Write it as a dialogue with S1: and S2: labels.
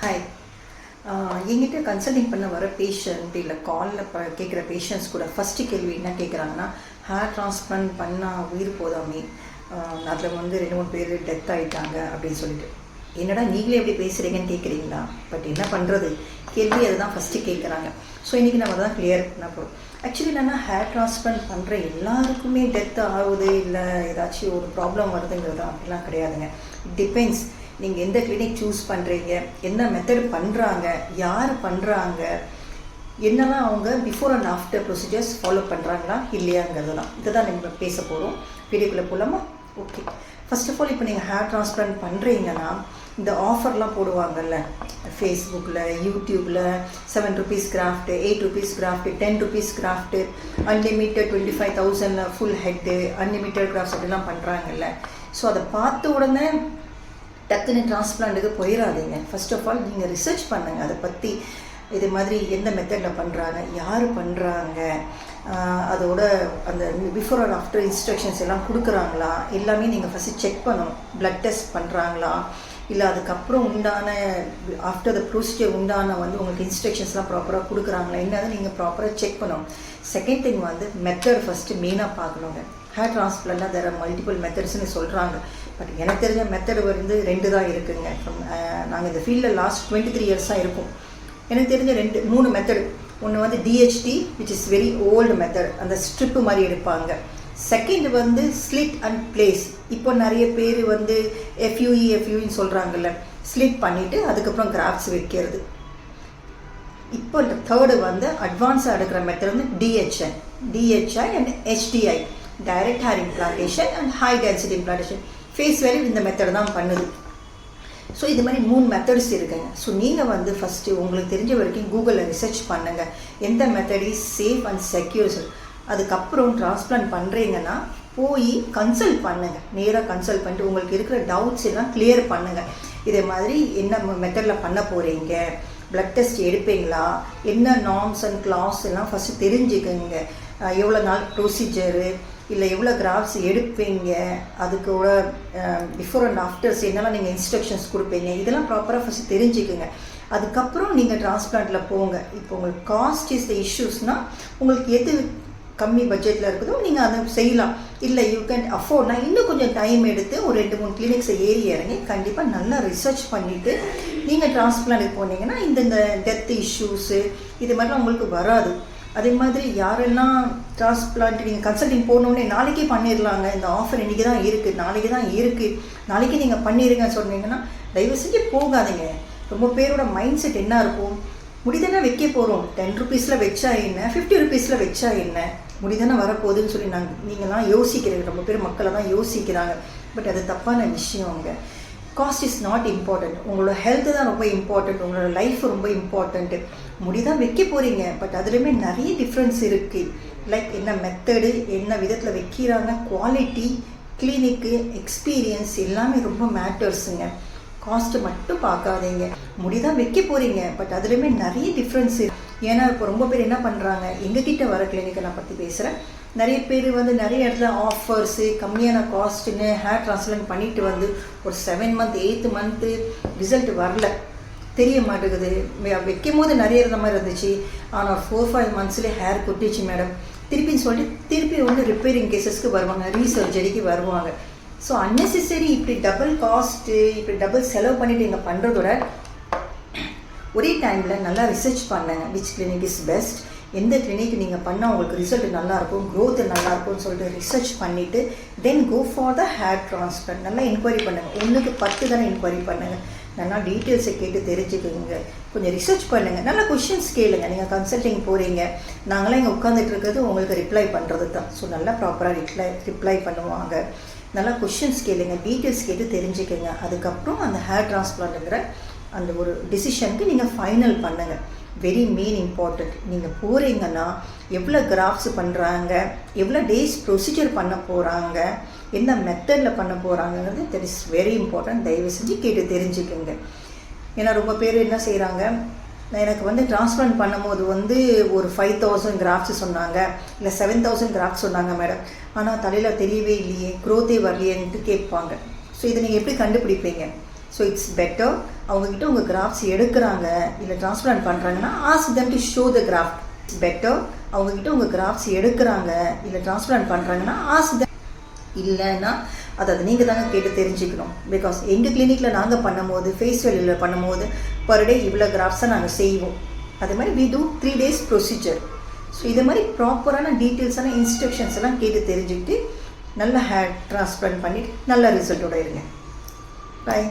S1: Hi. என்கிட்ட consulting பண்ண வர பேஷண்ட் இல்லை காலில் கேட்குற பேஷண்ட்ஸ் கூட ஃபஸ்ட்டு கேள்வி என்ன கேட்குறாங்கன்னா, ஹேர் டிரான்ஸ்பிளான்ட் பண்ணால் உயிர் போதாமே, அதில் வந்து 2-3 பேர் டெத் ஆகிட்டாங்க அப்படின்னு சொல்லிட்டு. என்னடா நீங்களே எப்படி பேசுகிறீங்கன்னு கேட்குறீங்களா? பட் என்ன பண்ணுறது, கேள்வி அதுதான் ஃபஸ்ட்டு கேட்குறாங்க. ஸோ இன்றைக்கி நம்ம தான் கிளியர் பண்ண போகிறோம். ஆக்சுவலி என்னென்னா, ஹேர் டிரான்ஸ்பிளான்ட் பண்ணுற எல்லாருக்குமே டெத் ஆகுது இல்லை ஏதாச்சும் ஒரு ப்ராப்ளம் வருதுங்கிறது அப்படிலாம் கிடையாதுங்க. It depends. நீங்கள் எந்த கிளினிக் சூஸ் பண்ணுறீங்க, என்ன மெத்தட் பண்ணுறாங்க, யார் பண்ணுறாங்க, என்னெல்லாம் அவங்க before and after procedures follow பண்ணுறாங்களா இல்லையாங்கிறது தான். இதை தான் நம்ம பேச போகிறோம். வீடியோக்குள்ளே போகலாமா? ஓகே. ஃபர்ஸ்ட் ஆஃப் ஆல், இப்போ நீங்கள் ஹேர் டிரான்ஸ்பிளான்ட் பண்ணுறீங்கன்னா இந்த ஆஃபர்லாம் போடுவாங்கல்ல ஃபேஸ்புக்கில், யூடியூப்பில், 7 rupees craft, 8 rupees craft, 10 rupees craft, unlimited 25,000 full head, unlimited crafts அப்படிலாம் பண்ணுறாங்கல்ல. ஸோ அதை பார்த்த உடனே டக்குன்னு டிரான்ஸ்பிளான்ட்டுக்கு போயிடாதீங்க. ஃபர்ஸ்ட் ஆஃப் ஆல் நீங்கள் ரிசர்ச் பண்ணுங்கள் அதை பற்றி. இது மாதிரி எந்த மெத்தடில் பண்ணுறாங்க, யார் பண்ணுறாங்க, அதோட அந்த பிஃபோர் அண்ட் ஆஃப்டர் இன்ஸ்ட்ரக்ஷன்ஸ் எல்லாம் கொடுக்குறாங்களா, எல்லாமே நீங்கள் ஃபஸ்ட்டு செக் பண்ணணும். ப்ளட் டெஸ்ட் பண்ணுறாங்களா, இல்லை அதுக்கப்புறம் உண்டான ஆஃப்டர் த ப்ரொசீஜர் உண்டான வந்து உங்களுக்கு இன்ஸ்ட்ரக்ஷன்ஸ்லாம் ப்ராப்பராக கொடுக்குறாங்களா, என்னது நீங்கள் ப்ராப்பராக செக் பண்ணணும். செகண்ட் திங் வந்து மெத்தட் ஃபஸ்ட்டு மெயினாக பார்க்கணுங்க. ஹேர் டிரான்ஸ்பிளான்ட்லாம் வேறு மல்டிபிள் மெத்தட்ஸ்ன்னு சொல்கிறாங்க. பட் எனக்கு தெரிஞ்ச மெத்தடு வந்து 2 தான் இருக்குங்க. நாங்கள் இந்த ஃபீல்டில் லாஸ்ட் 23 இயர்ஸாக இருக்கும். எனக்கு தெரிஞ்ச 3 மெத்தடு. ஒன்று வந்து DHT, which is very old method, அந்த ஸ்ட்ரிப்பு மாதிரி எடுப்பாங்க. செகண்ட் வந்து ஸ்லிட் அண்ட் பிளேஸ். இப்போ நிறைய பேர் வந்து எஃப்யூஇன்னு சொல்கிறாங்கல்ல, ஸ்லிட் பண்ணிவிட்டு அதுக்கப்புறம் கிராஃப்ட்ஸ் வைக்கிறது. இப்போ இந்த தேர்டு வந்து அட்வான்ஸாக எடுக்கிற மெத்தட் வந்து DHI and HDI, direct hair implantation and high density implantation. Face value இந்த மெத்தட் தான் பண்ணுது. ஸோ இது மாதிரி 3 மெத்தட்ஸ் இருக்குங்க. ஸோ நீங்கள் வந்து ஃபஸ்ட்டு உங்களுக்கு தெரிஞ்ச வரைக்கும் கூகுளில் ரிசர்ச் பண்ணுங்கள், எந்த method is safe and secure. அதுக்கப்புறம் டிரான்ஸ்பிளான்ட் பண்ணுறீங்கன்னா போய் கன்சல்ட் பண்ணுங்கள். நேராக கன்சல்ட் பண்ணிட்டு உங்களுக்கு இருக்கிற டவுட்ஸ் எல்லாம் கிளியர் பண்ணுங்கள். இதே மாதிரி என்ன மெத்தடில் பண்ண போகிறீங்க, ப்ளட் டெஸ்ட் எடுப்பீங்களா, என்ன நார்ம்ஸ் அண்ட் கிளாஸ் எல்லாம் ஃபஸ்ட்டு தெரிஞ்சுக்கோங்க. எவ்வளோ நாள் ப்ரொசீஜரு, இல்லை எவ்வளோ கிராஃப்ட்ஸ் எடுப்பீங்க, அதுக்கூட பிஃபோர் அண்ட் ஆஃப்டர்ஸ் என்னெல்லாம் நீங்கள் இன்ஸ்ட்ரக்ஷன்ஸ் கொடுப்பீங்க, இதெல்லாம் ப்ராப்பராக ஃபஸ்ட்டு தெரிஞ்சுக்குங்க. அதுக்கப்புறம் நீங்கள் டிரான்ஸ்பிளான்ட்டில் போங்க. இப்போ உங்களுக்கு காஸ்ட் இஸ் த இஷ்யூஸ்னால் உங்களுக்கு எது கம்மி பட்ஜெட்டில் இருக்குதோ நீங்கள் அதை செய்யலாம். இல்லை யூ கேன் அஃபோர்ட்னா இன்னும் கொஞ்சம் டைம் எடுத்து ஒரு 2-3 கிளினிக்ஸை ஏறி இறங்கி கண்டிப்பாக நல்லா ரிசர்ச் பண்ணிவிட்டு நீங்கள் டிரான்ஸ்பிளான்ட்டுக்கு போனீங்கன்னா இந்த டெத் இஷ்யூஸு இது மாதிரிலாம் உங்களுக்கு வராது. அதே மாதிரி யாரெல்லாம் டிரான்ஸ்பிளான்ட் நீங்கள் கன்சல்டிங் போனோடனே நாளைக்கே பண்ணிடலாங்க, இந்த ஆஃபர் இன்றைக்கி தான் இருக்குது, நாளைக்கு நீங்கள் பண்ணிடுங்கன்னு சொன்னீங்கன்னா தயவு செஞ்சு போகாதீங்க. ரொம்ப பேரோட மைண்ட் செட் என்ன இருக்கும், முடிதானே வைக்க போகிறோம், 10 rupeesல வச்சா என்ன, 50 rupeesல வச்சா என்ன, முடிதானே வரப்போகுதுன்னு சொல்லி நீங்கள்லாம் யோசிக்கிறீங்க. ரொம்ப பேர் மக்களை தான் யோசிக்கிறாங்க. பட் அது தப்பான விஷயங்க. Cost is not important. உங்களோட ஹெல்த்து தான் ரொம்ப இம்பார்ட்டண்ட், உங்களோட லைஃப் ரொம்ப இம்பார்ட்டண்ட்டு. முடிதான் வைக்க போகிறீங்க, பட் அதுலேயுமே நிறைய டிஃப்ரென்ஸ் இருக்குது. லைக் என்ன மெத்தடு, என்ன விதத்தில் வைக்கிறாங்க, குவாலிட்டி, கிளினிக்கு, எக்ஸ்பீரியன்ஸ் எல்லாமே ரொம்ப மேட்டர்ஸுங்க. காஸ்ட்டு மட்டும் பார்க்காதீங்க. முடிதான் வைக்க போகிறீங்க, பட் அதுலேயுமே நிறைய டிஃப்ரென்ஸ் இருக்குது. ஏன்னா இப்போ ரொம்ப பேர் என்ன பண்ணுறாங்க, எங்ககிட்ட வர கிளினிக்கை நான் பற்றி பேசுகிறேன். நிறைய பேர் வந்து நிறைய இடத்துல ஆஃபர்ஸு, கம்மியான காஸ்ட்டுன்னு ஹேர் டிரான்ஸ்பிளான்ட் பண்ணிட்டு வந்து ஒரு 7 month 8th month ரிசல்ட் வரல, தெரிய மாட்டேங்குது. வைக்கும் போது நிறைய இருந்த மாதிரி இருந்துச்சு, ஆனால் 4-5 monthsலேயே ஹேர் கொட்டிச்சு மேடம், திருப்பி வந்து ரிப்பேரிங் கேசஸ்க்கு வருவாங்க, ரீசர்ஜரிக்கு வருவாங்க. ஸோ அன்னெசரி இப்படி டபுள் காஸ்ட்டு, இப்படி டபுள் செலவு பண்ணிவிட்டு இங்கே பண்ணுறதோட ஒரே டைமில் நல்லா ரிசர்ச் பண்ணுங்க. விச் கிளினிக் இஸ் பெஸ்ட், எந்த கிளினிக் நீங்கள் பண்ணால் உங்களுக்கு ரிசல்ட் நல்லாயிருக்கும், க்ரோத் நல்லாயிருக்கும்னு சொல்லிட்டு ரிசர்ச் பண்ணிவிட்டு then go for the hair transplant. நல்லா என்கொயரி பண்ணுங்கள். 1க்கு 10 தானே என்கொயரி பண்ணுங்கள். நல்லா டீட்டெயில்ஸை கேட்டு தெரிஞ்சுக்குங்க. கொஞ்சம் ரிசர்ச் பண்ணுங்கள். நல்லா கொஷின்ஸ் கேளுங்க. நீங்கள் கன்சல்டிங் போகிறீங்க, நாங்களாம் இங்கே உட்காந்துட்டு இருக்கிறது உங்களுக்கு ரிப்ளை பண்ணுறது தான். ஸோ நல்லா ப்ராப்பராக ரிப்ளை பண்ணுவாங்க. நல்லா கொஷின்ஸ் கேளுங்க, டீட்டெயில்ஸ் கேட்டு தெரிஞ்சுக்கோங்க. அதுக்கப்புறம் அந்த ஹேர் டிரான்ஸ்பிளான்ட்டுங்கிற அந்த ஒரு டிசிஷனுக்கு நீங்கள் ஃபைனல் பண்ணுங்கள். Very main important. நீங்கள் போகிறீங்கன்னா எவ்வளோ கிராஃப்ட்ஸ் பண்ணுறாங்க, எவ்வளோ டேஸ் ப்ரொசீஜர் பண்ண போகிறாங்க, என்ன மெத்தடில் பண்ண போகிறாங்கிறது தட் இஸ் வெரி இம்பார்ட்டன்ட். தயவு செஞ்சு கேட்டு தெரிஞ்சுக்கோங்க. ஏன்னா ரொம்ப பேர் என்ன செய்கிறாங்க, எனக்கு வந்து டிரான்ஸ்பிளான்ட் பண்ணும்போது வந்து ஒரு 5,000 கிராஃப்ட்ஸ் சொன்னாங்க, இல்லை 7,000 கிராஃப்ட்ஸ் சொன்னாங்க மேடம், ஆனால் தலையில் தெரியவே இல்லையே, க்ரோத்தே வரலையேன்ட்டு கேட்பாங்க. ஸோ இதை நீங்கள் எப்படி கண்டுபிடிப்பீங்க? ஸோ இட்ஸ் பெட்டர் அவங்கக்கிட்ட உங்கள் கிராஃப்ட்ஸ் எடுக்கிறாங்க இல்லை டிரான்ஸ்பிளான்ட் பண்ணுறாங்கன்னா ask them to show the graft. Better அவங்கக்கிட்ட உங்கள் கிராஃப்ட்ஸ் எடுக்கிறாங்க இல்லை டிரான்ஸ்பிளான்ட் பண்ணுறாங்கன்னா ஆஸ்க் them. இல்லைன்னா அதை நீங்கள் தாங்க கேட்டு தெரிஞ்சுக்கணும். பிகாஸ் எங்கள் கிளினிக்கில் நாங்கள் பண்ணும்போது ஃபேஸ் வேல்யூவில் பண்ணும்போது பர் டே இவ்வளோ கிராஃப்ட்ஸை நாங்கள் செய்வோம். அதே மாதிரி we do 3 days procedure. So இது மாதிரி ப்ராப்பரான டீட்டெயில்ஸான இன்ஸ்ட்ரக்ஷன்ஸ் எல்லாம் கேட்டு தெரிஞ்சுக்கிட்டு நல்ல ஹேர் டிரான்ஸ்பிளான்ட் பண்ணிவிட்டு நல்ல ரிசல்ட்டோடு இருங்க. பாய்.